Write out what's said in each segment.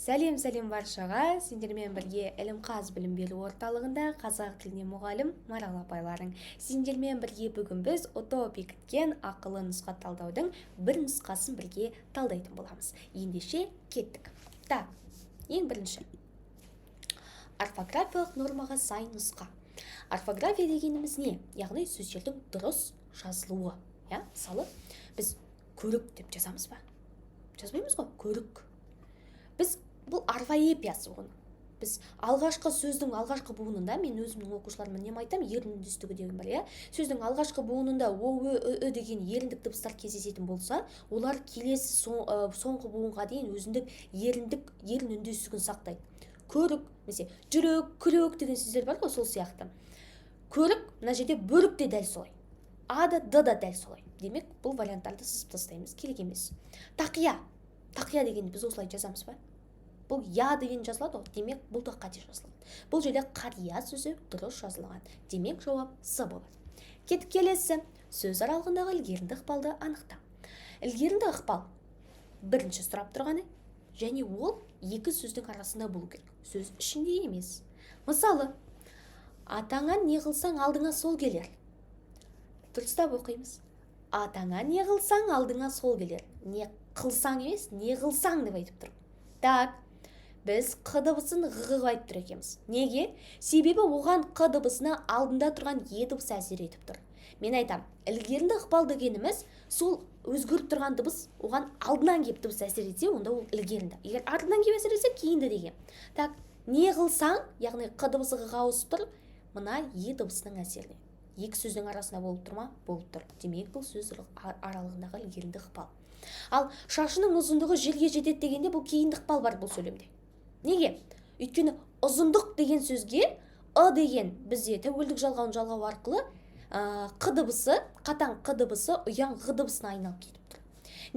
Сәлем баршаға, сендермен бірге Ілімқаз білім беру орталығында қазақ тіліне мұғалім Марал апайларың. Сендермен бірге бүгін біз ото бекіткен ақылы нұсқа талдаудың бір нұсқасын бірге талдайтын боламыз. Ендеше кеттік. Так, ең бірінші. Орфографиялық нормаға сай нұсқа. Орфография дегеніміз не? Яғни сөздердің дұрыс жазылуы. Мысалы, біз көрік деп жазамыз ба? Жазбаймыз ғой, көрік. Біз бұл орфоэпиясы оны. Біз алғашқы сөздің алғашқы буынында, мен өзімнің оқушыларыма нем айтам, ерін үндестігі деген бар, сөздің алғашқы буынында о, ү деген еріндік дыбыстар кездесетін болса, олар келесі соңғы буынға дейін өзіндік ерін үндестігін сақтайды. Көрік, mesela жүрек, күрек деген сөздер бар ғой, сол сияқты. Көрік, мына жерде бөрік те дәл солай. А да, Д да дәл солай. Демек, бұл варианттарды сызып тастаймыз, керек емес. Тақия дегенді біз осылай жазамыз ба? Бұл я деген жазылады, демек бұл да қате жазылады. Бұл жерде қария сөзі дұрыс жазылған. Демек жауап С болады. Кетіп келесі, сөз аралығындағы ілгерінді ықпалды анықта. Ілгерінді ықпал бірінші сұрап тұрғаны, және ол екі сөздің арасында болу керек. Сөз ішінде емес. Мысалы, атаңа не қылсаң алдыңа сол келер. Дұрыстап оқимыз. Атаңа не қылсаң алдыңа сол келер. Не қылсаң емес, не қылсаң деп айтып тұр. Так, біз қ дыбысын ғ айтып тұр екенбіз. Неге? Себебі оған қ дыбысына алдында тұрған е дыбысы әсер етіп тұр. Мен айтам, ілгерінді ықпал дегеніміз сол өзгеріп тұрған дыбыс оған алдынан кеп дыбыс әсер етсе, онда ол ілгерінді. Егер артынан кеп әсер етсе, кейінді деген. Так, не қылсаң, яғни қ дыбысы ғ ауысып тұр, мына е дыбысының әсеріне. Екі сөздің арасында болып тұр ма? Болып тұр. Демек, бұл сөз аралығындағы ілгерінді ықпал. Ал шашының ұзындығы жерге жетеді дегенде бұл кейінді ықпал бар бұл сөйлемде. Неге? Өйткені ұзындық деген сөзге деген бізде тәуелдік жалғауын жалғау арқылы қ дыбысы, қатаң қ дыбысы ұяң ғ дыбысына айналып кетіп тұр.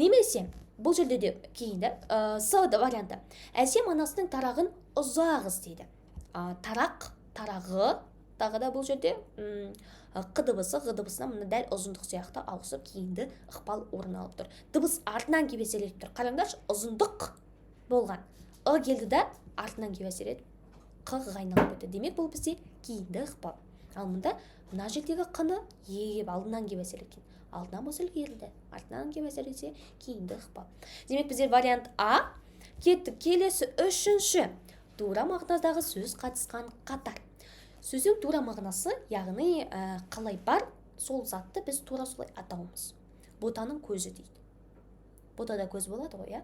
Немесе бұл жерде де кейінді С варианты. Әсем анасының тарағын ұзақ іздейді. Тарақ, тарағы, тағы да бұл жерде қ дыбысы, ғ дыбысына мұны дәл ұзындық сияқты ауысып кейінді ықпал орын алып тұр. Дыбыс артынан кеп әсер етіп тұр. Қараңдаршы, ұзындық болған. Келді да артынан кеп әсер етіп, қ-ға айналып кетті. Демек, бұл бізде кейінді ықпал. Ал мұнда мына жердегі қ-ны кеп алдынан кеп әсер еткен. Алдынан болса ілгерінді, артынан кеп әсер етсе кейінді ықпал. Демек, бізде вариант А. Кеттік, келесі үшінші. Тура мағынадағы сөз қатысқан қатар. Сөздің тура мағынасы, яғни қалай бар, сол затты біз тура солай атауымыз. Ботаның көзі дейді. Ботада көз болады ғой,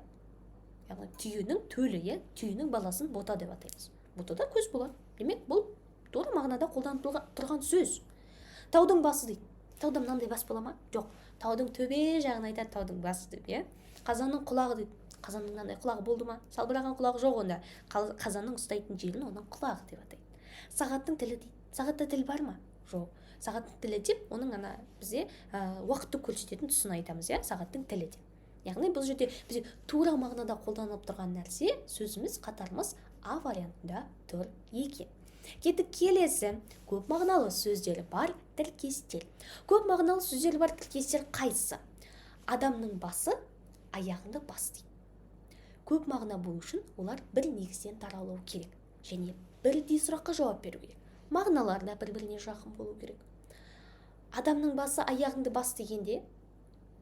яғни түйенің төлі, түйенің баласын бота деп атаймыз. Ботада көз болады. Демек, бұл тура мағынада қолданып тұрған сөз. Таудың басы дейді. Тауда мынандай бас бола ма? Жоқ. Таудың төбе жағын айтады, таудың басы деп, Қазанның құлағы дейді. Қазанның мынандай құлағы болды ма? Салбыраған құлағы жоқ онда. Қазанның ұстайтын жерін оның құлағы деп атайды. Сағаттың тілі дейді. Сағатта тіл бар ма? Жоқ. Сағаттың тілі деп, оның бізде уақытты көрсететін тұсын айтамыз, сағаттың тілі деп. Яғни бұл жерде бізде тура мағынада қолданылып тұрған нәрсе, сөзіміз, қатарымыз А вариантында тұр екен. Кеттік келесі, көп мағыналы сөздері бар тіркестер. Көп мағыналы сөздері бар тіркестер қайсысы? Адамның басы, аяғында бас дейді. Көп мағына болу үшін олар бір негізден таралуы керек. Және бірдей сұраққа жауап беру керек. Мағыналар да бір-біріне жақын болу керек. Адамның басы, аяғыңды бас дегенде,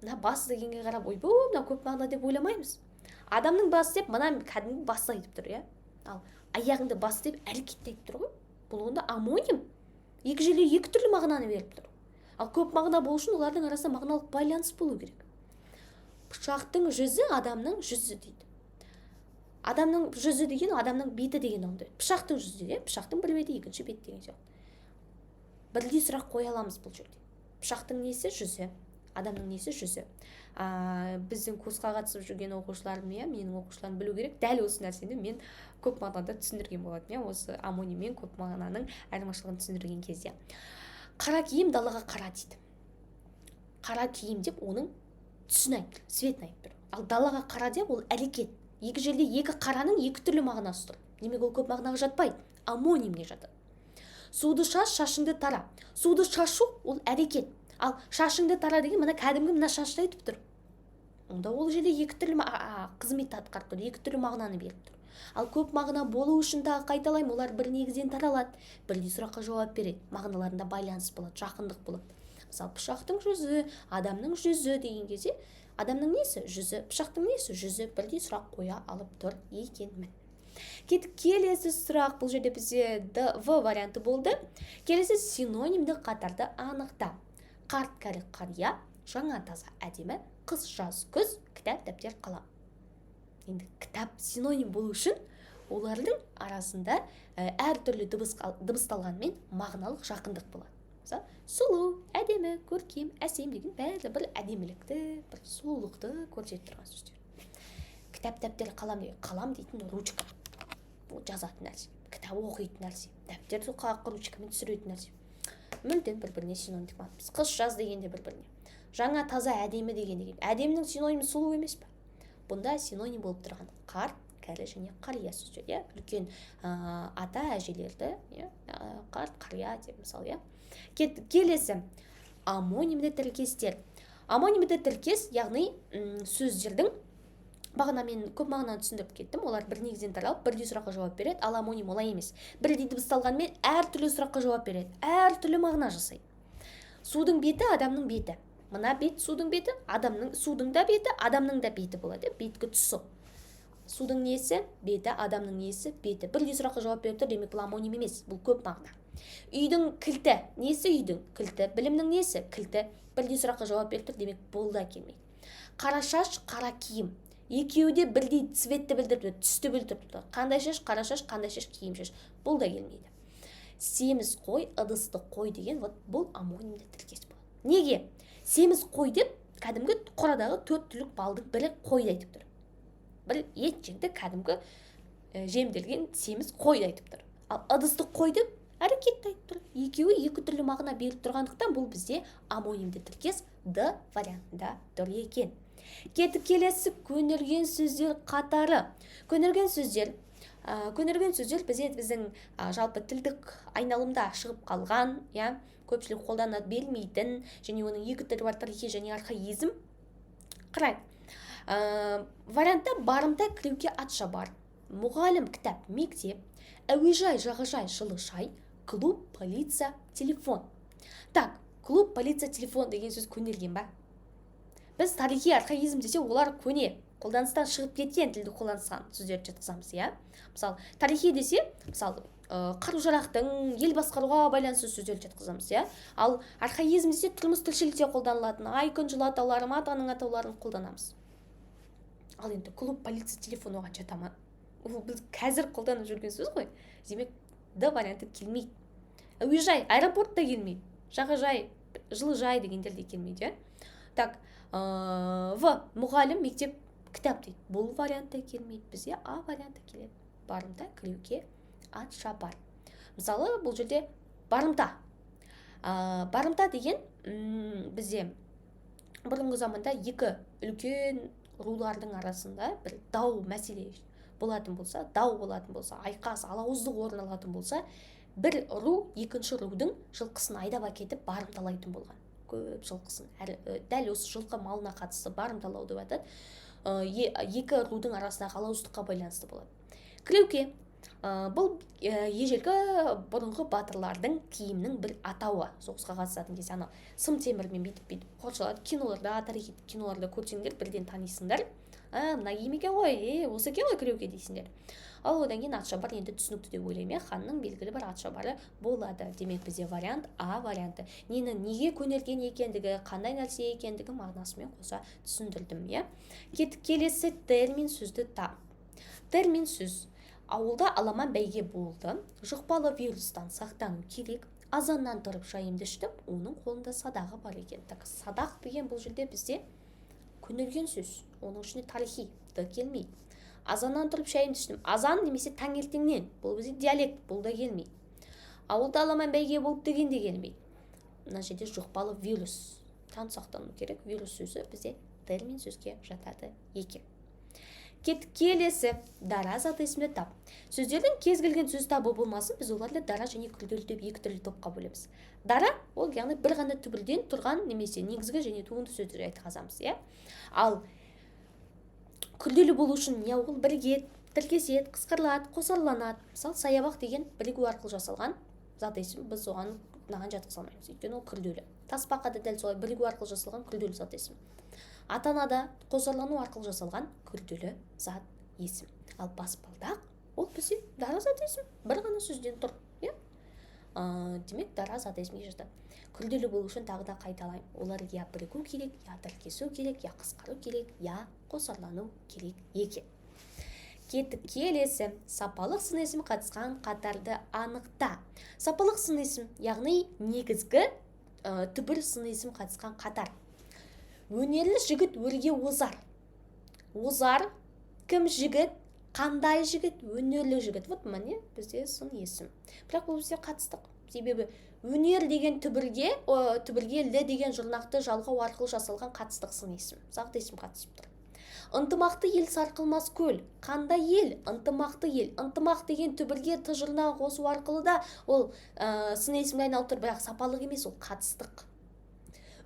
мына бас дегенге қарап, мына көп мағына деп ойламаймыз. Адамның басы деп, мына кәдімгі басы айтып тұр, Ал аяғыңды бас деп әрекетті айтып тұр ғой. Бұл онда амоним. Екі жерде екі түрлі мағынаны беріп тұр. Ал көп мағына болу үшін олардың арасында мағыналық байланыс болу керек. Пышақтың жүзі адамның жүзі дейді. Адамның жүзі деген адамның беті деген онда. Пышақтың жүзі, пышақтың бір беті, екінші бет деген сияқты. Бірдей сұрақ қоя аламыз бұл жерде. Пышақтың несі жүзі, адамның несі жүзі. Біздің курсқа қатысып жүрген оқушыларым, менің оқушыларым білу керек. Дәл осы нәрсені мен көп мағынада түсіндірген болатын, осы амоним мен көп мағынаның айырмашылығын түсіндірген кезде. Қара киім далаға қара дейді. Қара киім деп оның түсін айтты, светін айтты. Ал далаға қара деп ол әрекет. Екі жерде екі қараның екі түрлі мағынасы тұр. Демек, ол көп мағынаға жатпайды, амонимге жатады. Суды шаш, шашыңды тара. Суды шашу ол әрекет. Ал шашыңды тара деген мына кәдімгі мына шашты айтып тұр. онда ол жерде екі түрлі қызмет атқарып тұр, екі түрлі мағынаны беріп тұр. Ал көп мағына болу үшін тағы қайталаймын, олар бір негізден таралады, бірдей сұраққа жауап береді, мағыналарында байланыс болады, жақындық болады. Мысалы, пышақтың жүзі, адамның жүзі деген кезде, адамның несі жүзі, пышақтың несі жүзі, бірдей сұрақ қоя алып тұр екенмін. Келесі сұрақ, бұл жерде бізде В варианты болды. Келесі синонимді қатарды анықта. Қарт кәрі қария, жаңа таза әдемі, қыз жаз күз, кітап дәптер қалам. Енді кітап синоним болу үшін олардың арасында әртүрлі дыбысталғанмен мағыналық жақындық болады. Мысалы, сұлу, әдемі, көркем, әсем деген бәрі бір әдемілікті, бір сұлулықты көрсетіп тұрған сөздер. Кітап дәптер қалам деген, қалам дейтін ручка, бұл жазатын нәрсе, кітап оқитын нәрсе, дәптерді ручкамен түсіретін нәрсе. Мүлдем бір-біріне синонимдік мағына. Қыз жаз дегенде бір-біріне. Жаңа таза әдемі деген. Әдемінің синонимі сұлу емес пе? Бұнда синоним болып тұрған қарт, кәрі және қария сөздер, үлкен ата әжелерді, қарт, қария деп мысалы. Келесі амонимді тіркестер. Амонимді тіркес, яғни сөздердің бағана мен көп мағынаны түсіндіріп кеттім. Олар бір негізден таралып, бірдей сұраққа жауап береді, ал амоним олай емес. Бірдей дыбысталғанмен әртүрлі сұраққа жауап береді, әртүрлі мағына жасайды. Судың беті, адамның беті. Мына бет судың беті, судың да беті, адамның да беті болады, беткі тұсы. Судың несі, беті, адамның несі, беті. Бірдей сұраққа жауап беріп тұр, демек бұл амоним емес, бұл көп мағына. Үйдің кілті, несі үйдің кілті, білімнің несі, кілті. Бірдей сұраққа жауап беріп тұр, демек бұл да келмейді. Қара шаш, қара киім. Екеуі де бірдей цветті білдіріп тұр, түсті білдіріп тұр. Қандай шаш, қара шаш, қандай шаш, киім шаш. Бұл да келмейді. Семіз қой, ыдысты қой деген, бұл амонимді тіркес болады. Неге? Семіз қой деп, кәдімгі қорадағы 4 түлік балдың бірі қойды айтып тұр. Бір ет жеңді кәдімгі жемделген семіз қойды айтып тұр. Ал ыдысты қой деп әрекетті айтып тұр. Екеуі екі түрлі мағына беріп тұрғандықтан бұл бізде амонимді тіркес Д вариантында тұр екен. Кетіп келесі көнерген сөздер қатары. Көнерген сөздер біздің жалпы тілдік айналымда шығып қалған, көпшілік қолданат бермейтін, және оның екі түрі бар, тарихи және архаизм. Қарайық. Вариантта барымта, кіреуке, атша бар. Мұғалім, кітап, мектеп, әуежай, жағажай, жылыжай, клуб, полиция, телефон. Так, клуб, полиция, телефон деген сөз көнерген ба? Біз тарихи архаизм десе, олар көне, қолданыстан шығып кеткен тілді қолданысқан сөздерді жатқызамыз, Мысалы, тарихи десе, мысалы, қару-жарақтың, ел басқаруға байланысты сөздерді жатқызамыз, Ал архаизм десе, тұрмыс тіршілікте қолданылатын ай, күн, жыл атаулары, атаның атауларын қолданамыз. Ал енді клуб, полиция, телефон оған жата ма? Ол біз қазір қолданып жүрген сөз ғой. Демек, Д варианты келмейді. Әуежай, аэропорт та келмейді. Жағажай, жылыжай дегендер де келмейді, Так, В мұғалім, мектеп, кітап дейді. Бұл вариантта келмейді. Бізде А варианты келеді. Барымта, кіреуке, атша бар. Мысалы, бұл жерде барымта. Барымта деген бізде бұрынғы заманда екі үлкен рулардың арасында бір дау мәселе болатын болса, айқас, алауыздық орын алатын болса, бір ру екінші рудың жылқысын айдап әкетіп барымталайтын болған. Көп жылқысын, дәл осы жылқы малына қатысты барымталау деп атады. Екі рудың арасындағы алауыздыққа байланысты болады. Кіреуке, бұл ежелгі бұрынғы батырлардың киімнің бір атауы. Соғысқа қатысатын кезде сым темірмен бүйтіп қоршалады. Киноларда, тарихи киноларда көрсеңдер, бірден танисыңдар. Мына киім екен ғой, осы екен ғой кіреуке дейсіңдер. Ал одан кейін атшабар енді түсінікті деп ойлаймын, ханның белгілі бір атшабары болады. Демек бізде вариант А варианты. Неге көнерген екендігі, қандай нәрсе екендігі мағынасымен қоса түсіндірдім, Келесі термин сөзді тап. Термин сөз. Ауылда аламан бәйге болды. Жұқпалы вирустан сақтану керек. Азаннан тұрып шайымды іштім, оның қолында садағы бар екен. Садақ деген бұл жерде бізде көнерген сөз. Оның ішінде тарихи келмейді. Азаннан тұрып шайымды іштім. Азан немесе таңертеңнен. Бұл бізде диалект, бұл да келмейді. Ауылда аламан бәйге болды деген де келмейді. Мына жерде жұқпалы вирус. Тан сақтану керек. Вирус сөзі бізде термин сөзге жатады екен. Келесі дара зат есімді тап. Сөздердің кез келген сөз табы болмасын, біз оларды дара және күрделі деп екі түрлі топқа бөлеміз. Дара ол яғни бір ғана түбірден тұрған немесе негізгі және туынды сөздер айтқызамыз, Ал күрделі болу үшін не ол бірігеді, тіркеседі, қысқарылады, қосарланады. Мысалы саябақ деген бірігу арқылы жасалған зат есім, біз оған мынаған жатқыза алмаймыз, өйткені ол күрделі. Тасбақа да дәл солай бірігу арқылы жасалған күрделі зат есім. Ата-анада қосарлану арқылы жасалған күрделі зат есім. Ал баспалдақ ол бізде дара зат есім, бір ғана сөзден тұр. Демек дара зат есімге жатады. Күрделі болу үшін тағы да қайталаймын. Олар я бірігу керек, я тіркесу керек, я қысқару керек, я қосарлану керек екен. Кеттік келесі. Сапалық сын есім қатысқан қатарды анықта. Сапалық сын есім, яғни негізгі түбір сын есім қатысқан қатар. Өнерлі жігіт өрге озар. Озар, кім жігіт, қандай жігіт, өнерлі жігіт. Вот міне бізде сын есім. Бірақ бұл бізде қатыстық. Себебі өнер деген түбірге лі деген жұрнақты жалғау арқылы жасалған қатыстық сын есім. Зақты есім қатысып тұр. Ынтымақты ел сарқылмас көл. Қандай ел? Ынтымақты ел. Ынтымақ деген түбірге жұрнағы қосу арқылы да ол сын есімге айналып тұр, бірақ сапалық емес, ол қатыстық.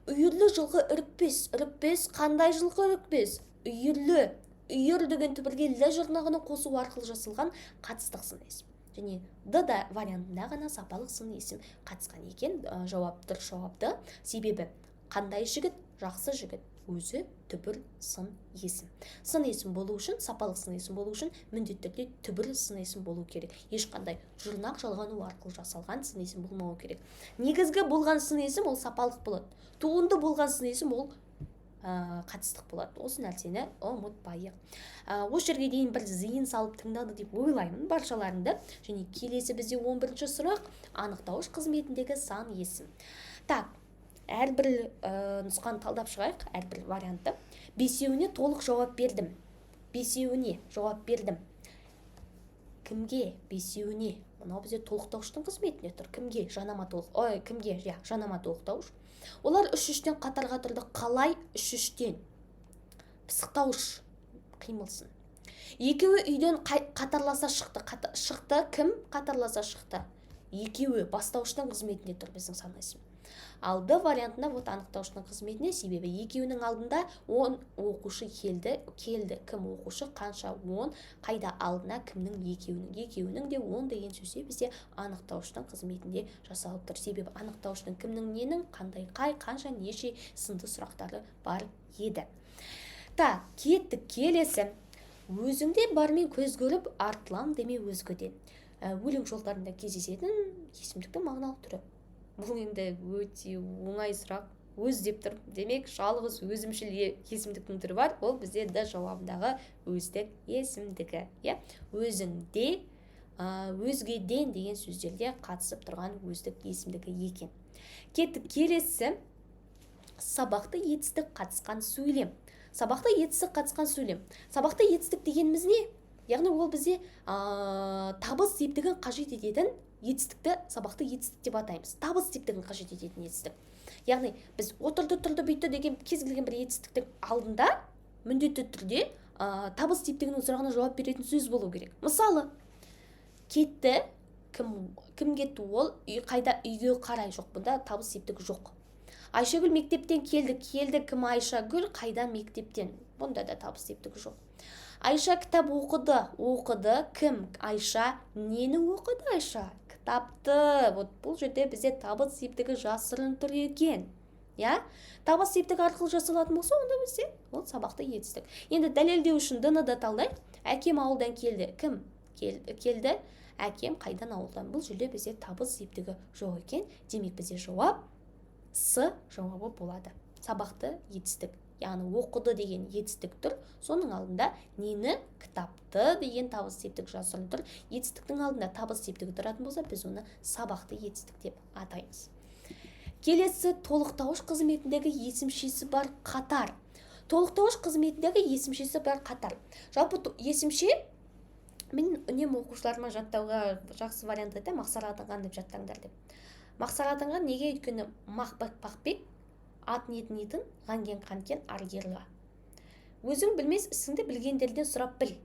Үйірлі жылқы үрікпес. Үрікпес, қандай жылқы үрікпес? Үйірлі. Үйір деген түбірге лі жұрнағының қосу арқылы жасалған қатыстық сын есім. Және да вариантында ғана сапалық сын есім қатысқан екен. Дұрыс жауапты. Себебі қандай жігіт, жақсы жігіт, өзі түбір сын есім. Сын есім болу үшін, сапалық сын есім болу үшін міндетті түрде түбір сын есім болу керек. Ешқандай жұрнақ жалғану арқылы жасалған сын есім болмауы керек. Негізгі болған сын есім ол сапалық болады. Туынды болған сын есім ол қатыстық болады. Осы нәрсені ұмытпайық. Осы жерге дейін бір зейін салып тыңдады деп ойлаймын баршаларыңды. Және келесі бізде 11-ші сұрақ анықтауыш қызметіндегі сан есім. Так, әрбір нұсқаны талдап шығайық, әрбір вариантты. Бесеуіне толық жауап бердім. Бесеуіне жауап бердім. Кімге? Бесеуіне. Мынау бізде толықтауыштың қызметіне тұр. Кімге? Кімге? Жанама толықтауыш. Олар үш-үштен қатарға тұрды. Қалай үш-үштен? Пысықтауыш қимылсын. Екеуі үйден қатарласа шықты. Шықты, кім қатарласа шықты? Екеуі бастауыштың қызметінде тұр біздің сан есім. Ал Д вариантында анықтауыштың қызметіне, себебі екеуінің алдында 10 оқушы келді. Кім оқушы, қанша 10, қайда алдына кімнің екеуінің де 10 деген сөзде бізде анықтауыштың қызметінде жасалып тұр. Себебі анықтауыштың кімнің ненің, қандай қанша неше сынды сұрақтары бар еді. Та, кеттік келесі. Өзіңде бармен көз көріп, артылам деме өзгеден. Өлең жолдарында кездесетін есімдіктің мағыналық түрі. Бұл енді өте оңай сұрақ. Өз деп тұр. Демек, жалғыз өзімшіл есімдіктің түрі бар. Ол бізде Д жауабындағы өздік есімдігі. Өзіңде, өзгеден деген сөздерде қатысып тұрған өздік есімдігі екен. Кеттік келесі. Сабақты етістік қатысқан сөйлем. Сабақты етістік қатысқан сөйлем. Сабақты етістік дегеніміз не? Яғни ол бізде табыс септігін қажет ететін етістікті сабақты етістік деп атаймыз. Табыс септігін қажет ететін етістік. Яғни біз отырды бүйтті деген кез келген бір етістіктің алдында міндетті түрде табыс септігінің сұрағына жауап беретін сөз болу керек. Мысалы, кетті, кім кетті, ол қайда, үйге қарай. Жоқ, бұнда табыс септігі жоқ. Айшагүл мектептен келді, кім? Айшагүл қайдан? Мектептен. Бұнда да табыс септігі жоқ. Айша кітап оқыды, кім? Айша нені оқыды? Айша кітапты. Бұл жерде бізде табыс септігі жасырын тұр екен. Табыс септігі арқылы жасалатын болса, онда бізде ол сабақты етістік. Енді дәлелдеу үшін Д-ны да талдай. Әкем ауылдан келді. Кім келді? Әкем қайдан ауылдан? Бұл жерде бізде табыс септігі жоқ екен. Демек бізде жауап С жауабы болады. Сабақты етістік. Яғни оқыды деген етістік тұр. Соның алдында нені? Кітапты деген табыс септік жасырын тұр. Етістіктің алдында табыс септігі тұратын болса, біз оны сабақты етістік деп атаймыз. Келесі толықтауыш қызметіндегі есімшесі бар қатар. Толықтауыш қызметіндегі есімшесі бар қатар. Жалпы есімше, мен үнемі оқушыларыма жаттауға жақсы вариант айтам, Мақсар Атанған деп жаттаңдар деп. Мақсар Атанған неге? Өйткені мақбақ-бақбек, ат ниетін, қанген аргерға. Өзің білмес ісіңді білгендерден сұрап біл.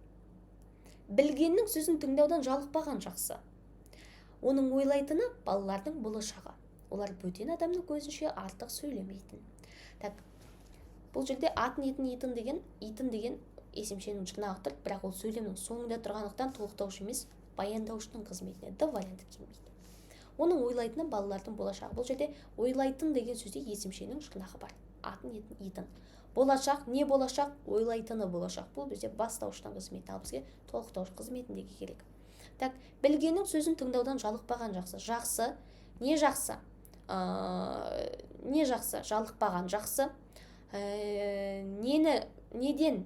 Білгеннің сөзін тыңдаудан жалықпаған жақсы. Оның ойлайтыны балалардың болашағы. Олар бөтен адамның көзінше артық сөйлемейтін. Бұл жерде ат ниетін, итін деген есімшенің жұрнағы тұр, бірақ ол сөйлемнің соңында тұрғандықтан толықтаушы емес, баяндауыштың қызметіне д варианты келмейді. Оның ойлайтыны балалардың болашағы. Бұл жерде ойлайтын деген сөзде есімшенің жұрнағы бар. Атын, етін, итін. Болашақ, не болашақ? Ойлайтыны болашақ. Бұл бізде бастауыштың қызметі, ал бізге толықтауыш қызметіндегі керек. Так, білгеннің сөзін тыңдаудан жалықпаған жақсы. Жақсы, не жақсы? Не жақсы? Жалықпаған жақсы. Неден?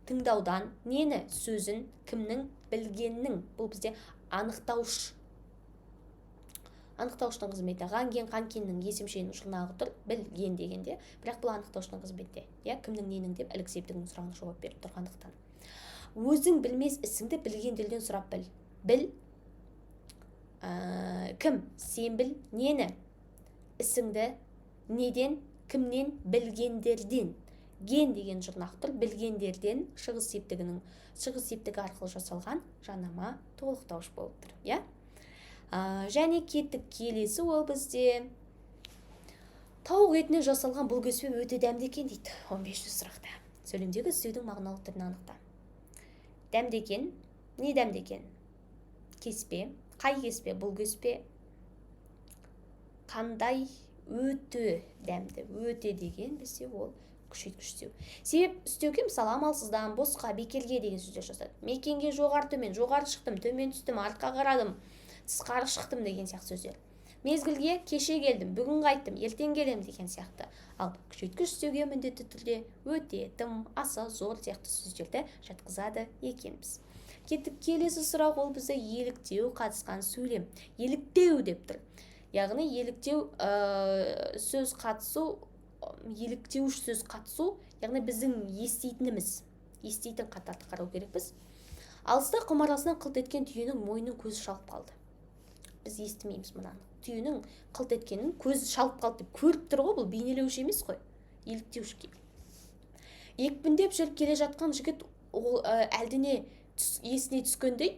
Тыңдаудан, нені? Сөзін, кімнің? Білгеннің. Бұл бізде анықтауыш. Анықтауыштың қызметі. Ғанген, қанкеннің есімшенің жұрнағы тұр, білген дегенде, бірақ бұл анықтауыштың қызметте. Кімнің ненің деп ілік септігінің сұрағына жауап беріп тұрғандықтан. Өзің білмес ісіңді білгендерден сұрап біл. Біл. Кім? Сен біл. Нені? Ісіңді. Неден? Кімнен? Білгендерден. Ген деген жұрнақ тұр. Білгендерден шығыс септігі арқылы жасалған жанама толықтауыш болып тұр. Және кеттік келесі ол бізде тауық етінен жасалған бұл кеспе өте дәмді екен дейді. 15-ші сұрақта. Сөйлемдегі іздеудің мағыналық түрін анықта. Дәмді екен. Не дәмді екен? Кеспе. Қай кеспе? Бұл кеспе. Қандай? Өте дәмді. Өте деген бізде ол күшейткіштеу. Себеп үстеуге мысалы амалсыздан, босқа, бекерге деген сөздер жасады. Мекенге жоғары төмен, жоғары шықтым, төмен түстім, артқа қарадым, тысқары шықтым деген сияқты сөздер. Мезгілге кеше келдім, бүгін қайттым, ертең келем деген сияқты. Ал күшейткіш үстеуге міндетті түрде өте, тым, аса, зор сияқты сөздерді жатқызады екенбіз. Кеттік келесі сұрақ, ол бізде еліктеу қатысқан сөйлем. Еліктеу деп тұр. Яғни еліктеу сөз қатысу, еліктеуіш сөз қатысу, яғни біздің естейтін қатарды қарау керекпіз. Алыста құмарасынан қылт еткен түйенің мойнын көзі шалып қалды. Біз естімейміз мұнаны. Түйенің қылт еткенін көзі шалып қалды деп көріп тұр ғой, бұл бейнелеуші емес қой, еліктеуші. Екпіндеп жүріп келе жатқан жігіт әлдене есіне түскендей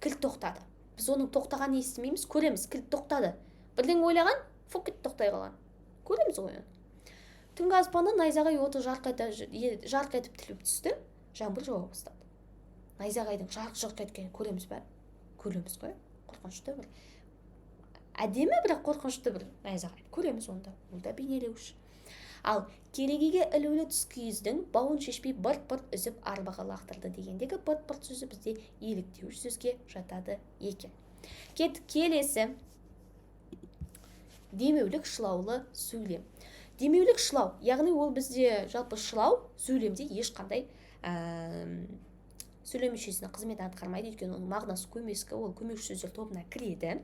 кілт тоқтады. Біз оның тоқтағанын естімейміз, көреміз, кілт тоқтады. Бірден ойлаған, фокет тоқтай қалған. Көреміз ғой. Түнгі аспаннан найзағай оты жарқ етіп тіліп түсті, жаңбыр жауа бастады. Найзағайдың жарқ еткенін көреміз бе? Көреміз ғой. Қорқынышты бір. Әдемі бірақ қорқынышты бір найзағай. Көреміз онда. Ол да бейнелеуіш. Ал керегеге ілулі түс киіздің бауын шешпей бырт-бырт үзіп арбаға лақтырды дегендегі бырт-бырт сөзі бізде еліктеуіш сөзге жатады екен. Келесі демеулік шылаулы сөйлем. Демеулік шылау, яғни ол бізде жалпы шылау сөйлемде ешқандай сөйлем мүшесінің қызметін атқармайды, өйткені оның мағынасы көмескі, ол көмекші сөздер тобына кіреді.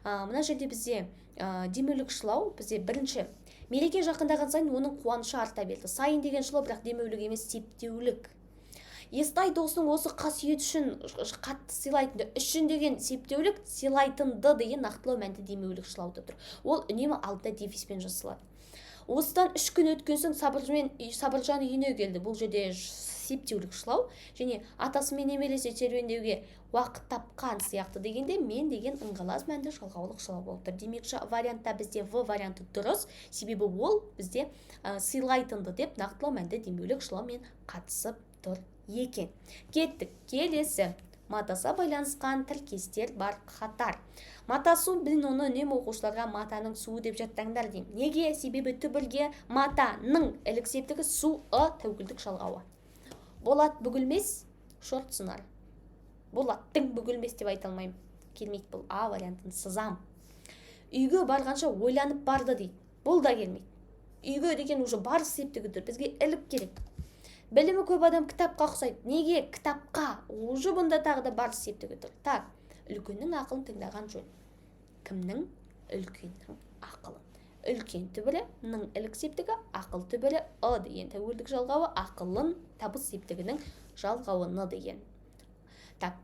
Мына жерде бізде демеулік шылау бізде бірінші мереке жақындаған сайын оның қуанышы арта берді. Сайын деген шылау, бірақ демеулік емес, септеулік. Естай досының осы қасиет үшін қатты сыйлайтынды, үшін деген септеулік, сыйлайтынды деген нақтылау мәнді демеулік шылауда тұр. Ол үнемі алдында дефиспен жасалады. Осыдан 3 күн өткен соң Сабыржан үйіне келді. Бұл жерде септеулік шылау, және атасымен немелесе серуендеуге уақыт тапқан сияқты дегенде мен деген ыңғалас мәнді жалғаулық шылау болып тұр. Демекші вариантта бізде В варианты дұрыс, себебі ол бізде сыйлайтынды деп нақтылау мәнді демеулік шылаумен қатысып тұр екен. Кеттік келесі. Матаса байланысқан тіркестер бар қатар. Матасу, біз оны үнемі оқушыларға матаның суы деп жаттаңдар деймін. Неге? Себебі түбірге матаның ілік септігі су, тәуекелдік жалғауы. Болат бүгілмес, шорт сынар. Болаттың бүгілмес деп айта алмаймын. Келмейді, бұл А вариантын сызам. Үйге барғанша ойланып барды дейді. Бұл да келмейді. Үйге деген уже бар септігі тұр. Бізге ілік керек. Білімі көп адам кітапқа ұқсайды. Неге? Кітапқа. Уже бұнда тағы да бар септігі тұр. Так, үлкеннің ақылын тыңдаған жөн. Кімнің? Үлкеннің ақылын. Үлкен түбірі ның ілік септігі, ақыл түбірі деген тәуелдік жалғауы, ақылын табыс септігінің жалғауыны деген. Так,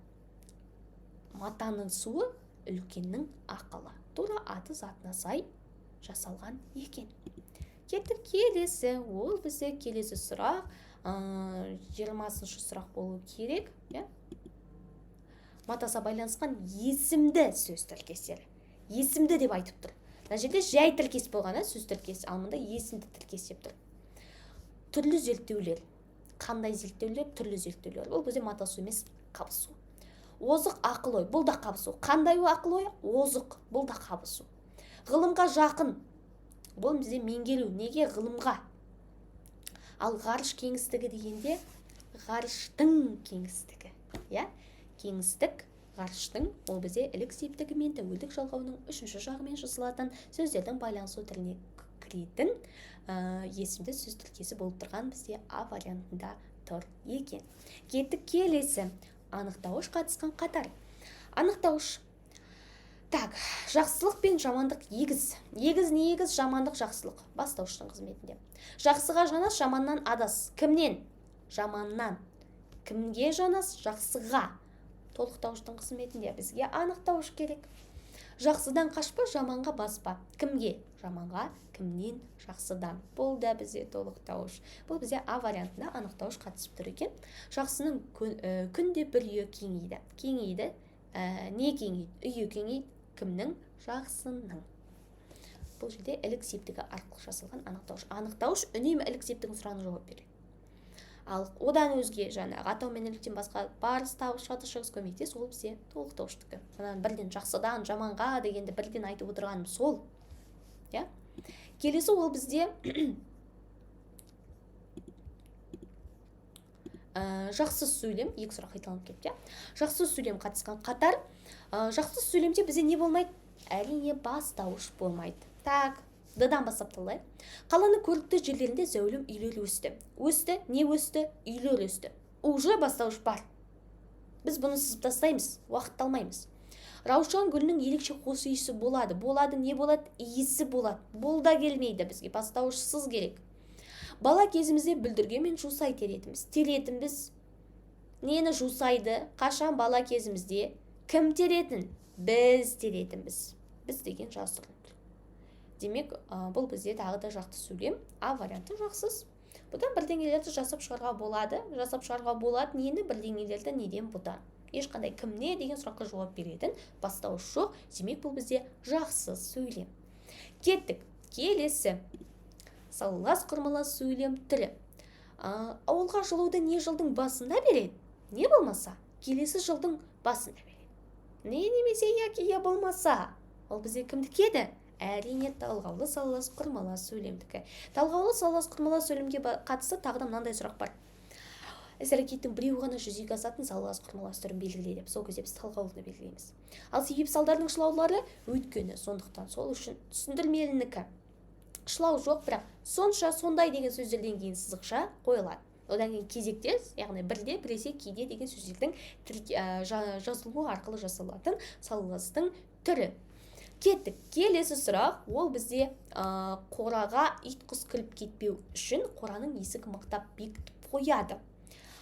матаның суы үлкеннің ақылы. Тура аты затына сай жасалған екен. Кеттік келесі. Ол бізде келесі сұрақ 20-шы сұрақ болу керек. Матаса байланысқан есімді сөз тіркестері. Есімді деп айтып тұр. Мына жерде жай тіркес болғаны сөз тіркес, ал мұнда есімді тіркес деп тұр. Түрлі зерттеулер. қандай зерттеулер? Түрлі зерттеулер. Бұл бізде матасу емес, қабысу. Озық ақыл ой, бұл да қабысу. Қандай ақыл ой? Озық, бұл да қабысу. Ғылымға жақын, бұл бізде меңгеру. Неге? Ғылымға. Ал ғарыш кеңістігі дегенде ғарыштың кеңістігі. Кеңістік ғарыштың, ол бізде ілік септігі мен тәуелдік жалғауының үшінші жағымен жазылатын сөздердің байланысу түріне кіретін есімді сөз тіркесі болып тұрған бізде А вариантында тұр екен. Кеттік келесі. Анықтауыш қатысқан қатар. Анықтауыш. Так, жақсылық пен жамандық егіз. Егіз не егіз? Жамандық, жақсылық. Бастауыштың қызметінде. Жақсыға жанас, жаманнан адас. Кімнен? Жаманнан. Кімге жанас? Жақсыға. Толықтауыштың қызметінде бізге анықтауыш керек. Жақсыдан қашпа, жаманға баспа. Кімге? Жаманға. Кімнен? Жақсыдан. Бұл да бізде толықтауыш. Бұл бізде А вариантында анықтауыш қатысып тұр екен. Жақсының күнде бір үйі кеңейді. Кеңейді. Не кеңейді? Үйі кеңейді. Кімнің? Жақсының. Бұл жерде ілік септігі арқылы жасалған анықтауыш. Анықтауыш үнемі ілік септігінің сұрағына жауап береді. Ал одан өзге жаңағы атау мен іліктен басқа барыс, табыс, шатыс, шығыс көмектес, ол бізде толықтауыштікі. Бірден жақсыдан жаманға дегенді бірден айтып отырғаным сол. Келесі ол бізде жақсы сөйлем, екі сұрақ қайталанып кетті. Жақсы сөйлем қатысқан қатар. Жақсы сөйлемде бізде не болмайды? Әрине бастауыш болмайды. Так, Д-дан бастап талайық. Қаланың көрікті жерлерінде зәулім үйлер өсті. Өсті, не өсті? Үйлер өсті. Уже бастауыш бар. Біз бұны сызып тастаймыз, уақыт алмаймыз. Раушан гүлінің ерекше қос иісі болады. Болады, не болады? Иісі болады. Бұл да келмейді бізге, бастауышсыз керек. Бала кезімізде бүлдірге мен жусай теретіміз. Теретіміз нені жусайды? Қашан бала кезімізде? Кім теретін? Біз теретіміз. Біз деген жасырын. Демек, бұл бізде тағы да жақсы сөйлем. А варианты жақсыз. Бұдан бірдеңелерді жасап шығарға болады. Жасап шығарға болады. Нені? Бірдеңелерді неден бұдан? Ешқандай кімне деген сұраққа жауап беретін бастауыш жоқ. Демек, бұл бізде жақсы сөйлем. Кеттік. Келесі. Салалас құрмалас сөйлем түрі. Ауылға жылуды не жылдың басында береді? Не болмаса? Келесі жылдың басында береді. Не немесе яки я болмаса? Ол бізде кімдікі еді? Әрине талғаулы салалас құрмалас сөйлемдікі. Талғаулы салалас құрмалас сөйлемге қатысты тағы да мынандай сұрақ бар. Іс-әрекеттің біреу ғана жүзеге асатын салалас құрмалас түрін белгілейді. Сол кезде біз талғаулыны белгілейміз. Ал себеп салдардың шылаулары өйткені, сондықтан сол үшін түсіндірмелінікі. Шылау жоқ, бірақ сонша, сондай деген сөздерден кейін сызықша қойылады. Одан кейін кезектес, яғни бірде, біресе, кейде деген сөздердің жазылуы арқылы жасалатын салаластың түрі. Кеттік. Келесі сұрақ, ол бізде қораға ит құс кіріп кетпеу үшін қораның есігі мықтап бекітіп қояды.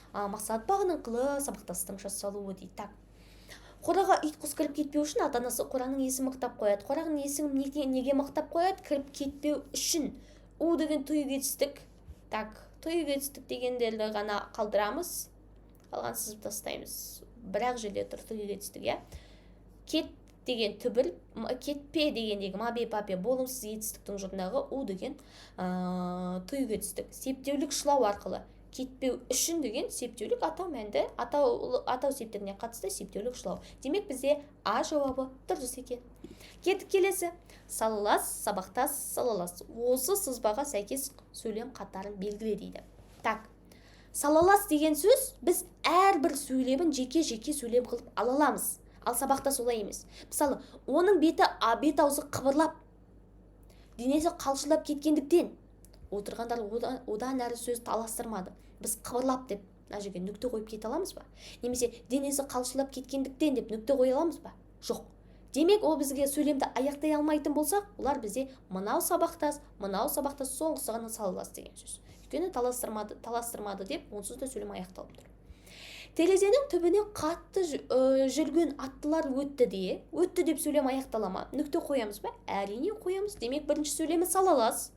Мақсат бағының қылы сабақтастың жасалуы дейді. Қораға ит құс кіріп кетпеу үшін ата-анасы қораның есігін мықтап қояды. Қораның есігін неге мықтап қояды? Кіріп кетпеу үшін. У деген түйге түстік. Так, түйге түстік дегендерді ғана қалдырамыз. Қалған сызып тастаймыз. Бірақ жерде тұр түйге түстік, Кет деген түбір, кетпе дегендегі мабе папе болымсыз етістіктің жұртындағы у деген түйге түстік. Септеулік шылау арқылы. Кетпеу үшін деген септеулік атау мәнді, атау септігіне қатысты септеулік шылау. Демек бізде А жауабы дұрыс екен. Кеттік келесі. Салалас, сабақтас, салалас. Осы сызбаға сәйкес сөйлем қатарын белгіле дейді. Так, салалас деген сөз біз әрбір сөйлемін жеке-жеке сөйлем қылып ала аламыз. Ал сабақта солай емес. Мысалы, оның бет аузы қыбырлап, денесі қалшылдап кеткендіктен отырғандар одан әрі сөз таластырмады. Біз қыбырлап деп жерге нүкте қойып кете аламыз ба? Немесе денесі қалшылдап кеткендіктен деп нүкте қоя аламыз ба? Жоқ. Демек, ол бізге сөйлемді аяқтай алмайтын болсақ, олар бізде мынау сабақтас, соңғысы ғана салалас деген сөз. Өйткені таластырмады деп, онсыз да сөйлем аяқталып тұр. Терезенің түбіне қатты жүрген аттылар өтті деп сөйлем аяқтала ма? Нүкте қоямыз ба? Әрине қоямыз. Демек, бірінші сөйлемі салалас.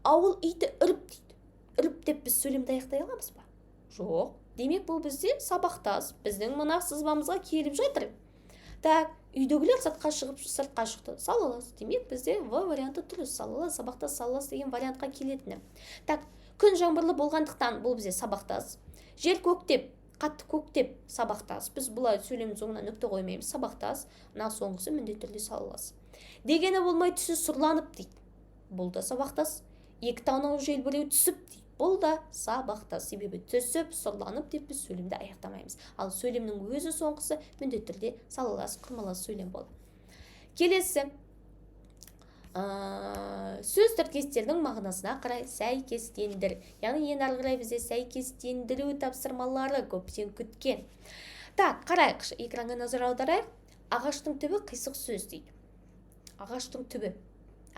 Ауыл иті үріп дейді. Үріп деп біз сөйлемді аяқтай аламыз ба? Жоқ. Демек, бұл бізде сабақтас. Біздің мына сызбамызға келіп жатыр. Так, үйдегілер сыртқа шықты. Салалас. Демек, бізде В варианты дұрыс. Салалас, сабақтас, салалас деген вариантқа келетіні. Так, Күн жаңбырлы болғандықтан бұл бізде сабақтас. Жел көктеп, қатты көктеп сабақтас. Біз бұлай сөйлемнің соңына нүкте қоймаймыз, сабақтас. Мына соңғысы міндетті түрде салалас. Дегені болмай түсі сұрланып дейді. Бұл да сабақтас. Екі танау жел біреу түсіп дейді. Бұл да сабақтас. Себебі түсіп, сұрланып деп біз сөйлемді аяқтамаймыз. Ал сөйлемнің өзі соңғысы міндетті түрде салалас, құрмалас сөйлем болды. Келесі сөз тіркестердің мағынасына қарай сәйкестендір. Яғни ең ары қарай бізде сәйкестендіру тапсырмалары көптен күткен. Так, қарайық, экранға назар аударайық. Ағаштың түбі қисық сөз дейді. Ағаштың түбі.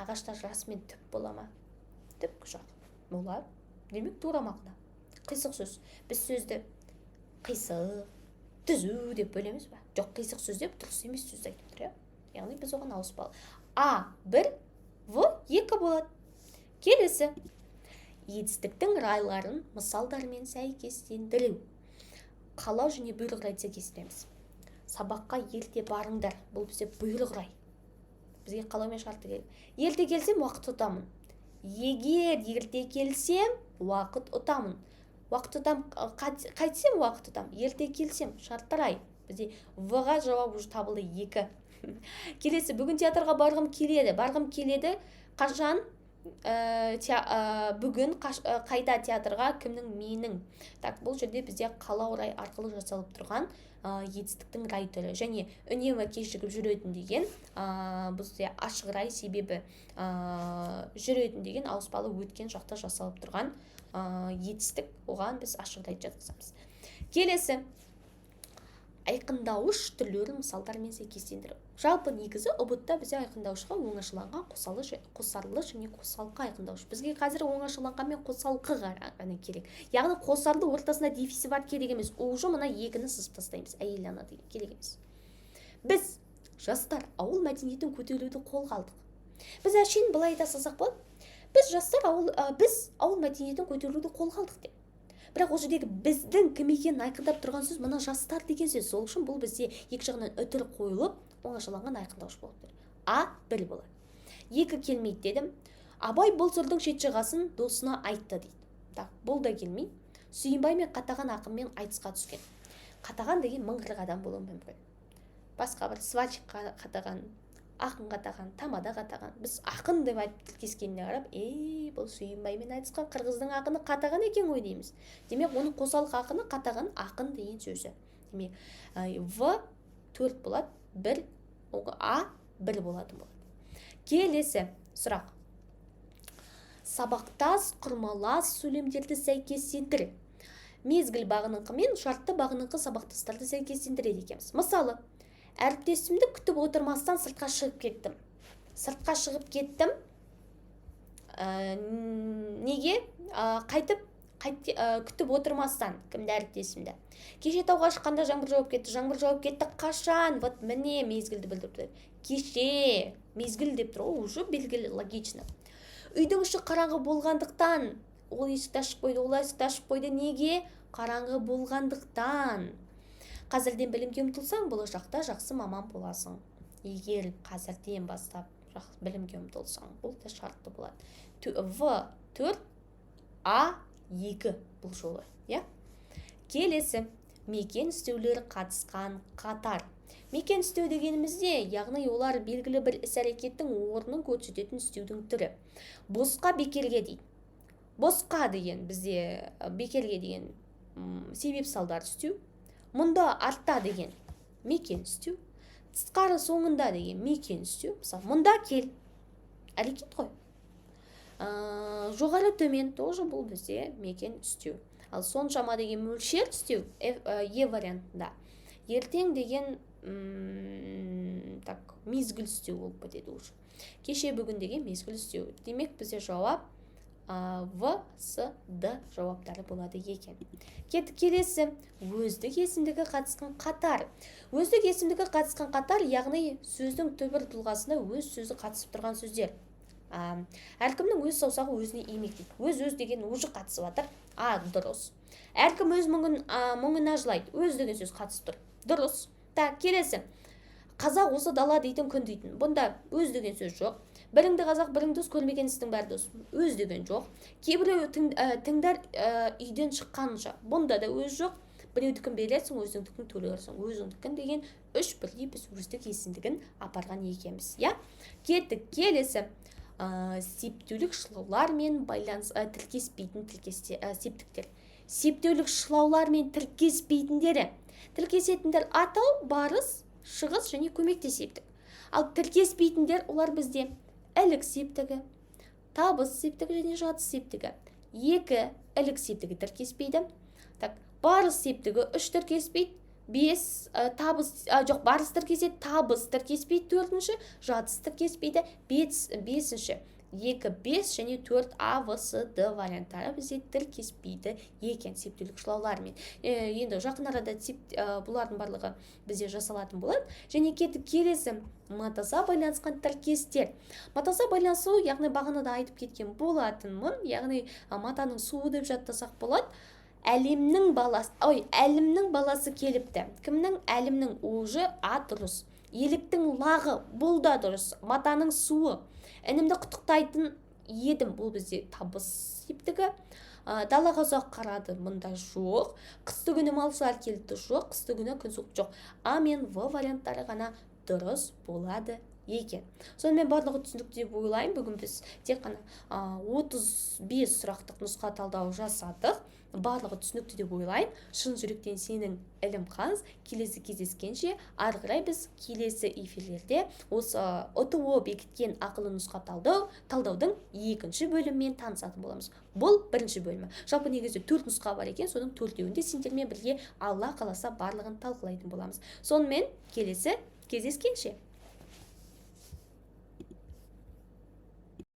Ағашта расымен түп бола ма? Түп жоқ. Болады. Демек тура мағына. Қисық сөз. Біз сөзді қисық, түзу деп бөлеміз бе? Жоқ, қисық сөз деп дұрыс емес сөз айтып тұр. Яғни біз оған ауыспалы. А бір, В екі болады. Келесі. Етістіктің райларын мысалдармен сәйкестендіру. Қалау және бұйрық рай сәйкестендіреміз. Сабаққа ерте барыңдар. Бұл бізде бұйрық рай. Бізге қалаумен шартты керек. Ерте келсем уақыт ұтамын. Егер ерте келсем уақыт ұтамын. Уақыт ұтам, қайтсем уақыт ұтам. Ерте келсем шарттар ай. Бізде В-ға жауап уже табылды 2. Келесі, бүгін театрға барғым келеді. Қашан? Бүгін қайда театрға, кімнің, менің. Так, бұл жерде бізде қалау рай арқылы жасалып тұрған етістіктің рай түрі. Және үнемі кешігіп жүретін деген, бізде ашық рай себебі жүретін деген ауыспалы өткен шақта жасалып тұрған етістік. Оған біз ашық рай жатқызамыз. Келесі. Айқындауыш түрлерін мысалдармен сәйкестендіру. Жалпы негізі ұбытта бізде айқындаушыға оңашаланған қосарлы және қосалқы айқындауыш. Бізге қазір оңашаланған мен қосалқы ғана керек. Яғни қосарлы ортасында дефисі бар керек емес. Уже мына екіні сызып тастаймыз. Әйел ана деген керек емес. Біз жастар ауыл мәдениетін көтеруді қолға алдық. Біз әшейін былай да салсақ болады. Біз жастар ауыл мәдениетін көтеруді қолға алдық деп. Бірақ ол жердегі біздің кім екенін айқындап тұрған сөз мына жастар деген сөз. Сол үшін бұл бізде екі жағынан үтір қойылып, оңашаланған айқындауыш болып тұр. А бір болады. 2 келмейді дедім. Абай бұл сырдың шет жағасын досына айтты дейді. Так, бұл да келмей. Сүйінбай мен Қатаған ақынмен айтысқа түскен. Қатаған деген мыңғырық адам болуы мүмкін. Басқа бір свачик Қатаған, ақын Қатаған, тамада Қатаған. Біз ақын деп айтып тілкескеніне қарап, бұл Сүйінбаймен айтысқан қырғыздың ақыны Қатаған екен ғой дейміз. Демек, оның қосалық ақыны Қатаған ақын деген сөзі. Демек, В 4 болады, 1, А 1 болады. Келесі сұрақ. Сабақтас, құрмалас сөйлемдерді сәйкестендір. Мезгіл бағыныңқы мен шартты бағыныңқы сабақтастарды сәйкестендіреді екенбіз. Мысалы, әріптесімді күтіп отырмастан сыртқа шығып кеттім. Неге? Қайтып күтіп отырмастан кімді әріптесімді. Кеше тауға шыққанда жаңбыр жауып кетті. Қашан? Вот міне мезгілді білдіріп тұр. Кеше мезгіл деп тұр. Уже белгілі, логично. Үйдің іші қараңғы болғандықтан, ол есікті ашып қойды. Неге? Қараңғы болғандықтан. Қазірден білімге ұмтылсаң, болашақта жақсы маман боласың. Егер қазірден бастап білімге ұмтылсаң, бұл да шартты болады. В 4, А 2 бұл жолы. Келесі, мекен істеулері қатысқан қатар. Мекен істеу дегенімізде, яғни олар белгілі бір іс-әрекеттің орнын көрсететін істеудің түрі. Босқа бекерге дейді. Босқа деген бізде бекерге деген себеп салдар істеу. Мұнда артта деген мекен істеу. Тысқары соңында деген мекен істеу. Мысалы, мұнда кел. Әрекет қой. Жоғары төмен тоже бұл бізде мекен істеу. Ал соншама деген мөлшер істеу Е вариантында. Ертең деген мезгіл істеу болып кетеді уже. Кеше бүгін деген мезгіл істеу. Демек бізде жауап В, С, Д жауаптары болады екен. Келесі, өздік есімдігі қатысқан қатар. Өздік есімдігі қатысқан қатар, яғни сөздің түбір тұлғасына өз сөзі қатысып тұрған сөздер. Әркімнің өз саусағы өзіне имек дейді. Өз деген уже қатысып жатыр. Дұрыс. Әркім өз мұңына жылайды. Өз деген сөз қатысып тұр. Дұрыс. Келесі. Қазақ осы дала дейтін күн дейтін. Бұнда өз деген сөз жоқ. біріңді қазақ бірің дос, көрмеген істің бәрі дос. Өз деген жоқ. Кейбіреу тыңдар үйден шыққанша, бұнда да өз жоқ. Біреудікін берерсің, өзіңдікін төлерсің. Өзіңдікін деген үш бірдей біз өздік есіндігін апарған екенбіз. Кеттік, келесі септеулік шылаулар мен тіркеспейтін септіктер. Септеулік шылаулар мен тіркеспейтіндері. Тіркесетіндер атау, барыс, шығыс және көмекте септік. Ал тіркеспейтіндер олар бізде ілік септігі, табыс септігі және жатыс септігі. 2 ілік септігі тіркеспейді. Барыс септігі 3 тіркеспейді. 5 барыс тіркеседі, табыс тіркеспейді. 4-ші жатыс тіркеспейді. 5-ші 2, 5 және 4 А, В, С, Д варианттары бізде тіркеспейді екен септеулік шылаулармен. Енді жақын арада бұлардың барлығы бізде жасалатын болады. Және келесі матаса байланысқан тіркестер. Матаса байланысу, яғни бағанада айтып кеткен болатынмын. Яғни матаның суы деп жаттасақ болады. Әлемнің баласы келіпті. Кімнің? Әлімнің ужы А дұрыс. Еліктің лағы бұл да дұрыс. Матаның суы. Інімді құттықтайтын едім, бұл бізде табыс септігі. Далаға ұзақ қарады, мұнда жоқ. Қысты күні малшылар келді, жоқ. Қысты күні күн суық жоқ. А мен В варианттары ғана дұрыс болады екен. Сонымен барлығы түсіндік деп ойлаймын. Бүгін біз тек қана 35 сұрақтық нұсқа талдау жасадық. Барлығы түсінікті деп ойлаймын. Шын жүректен сенің ілім қаз. Келесі кездескенше, ары қарай біз келесі эфирлерде осы ОТО бекіткен ақылы нұсқа талдаудың екінші бөлімімен танысатын боламыз. Бұл бірінші бөлімі. Жалпы негізі 4 нұсқа бар екен, соның 4-еуінде сендермен бірге Алла қаласа барлығын талқылайтын боламыз. Сонымен келесі кездескенше.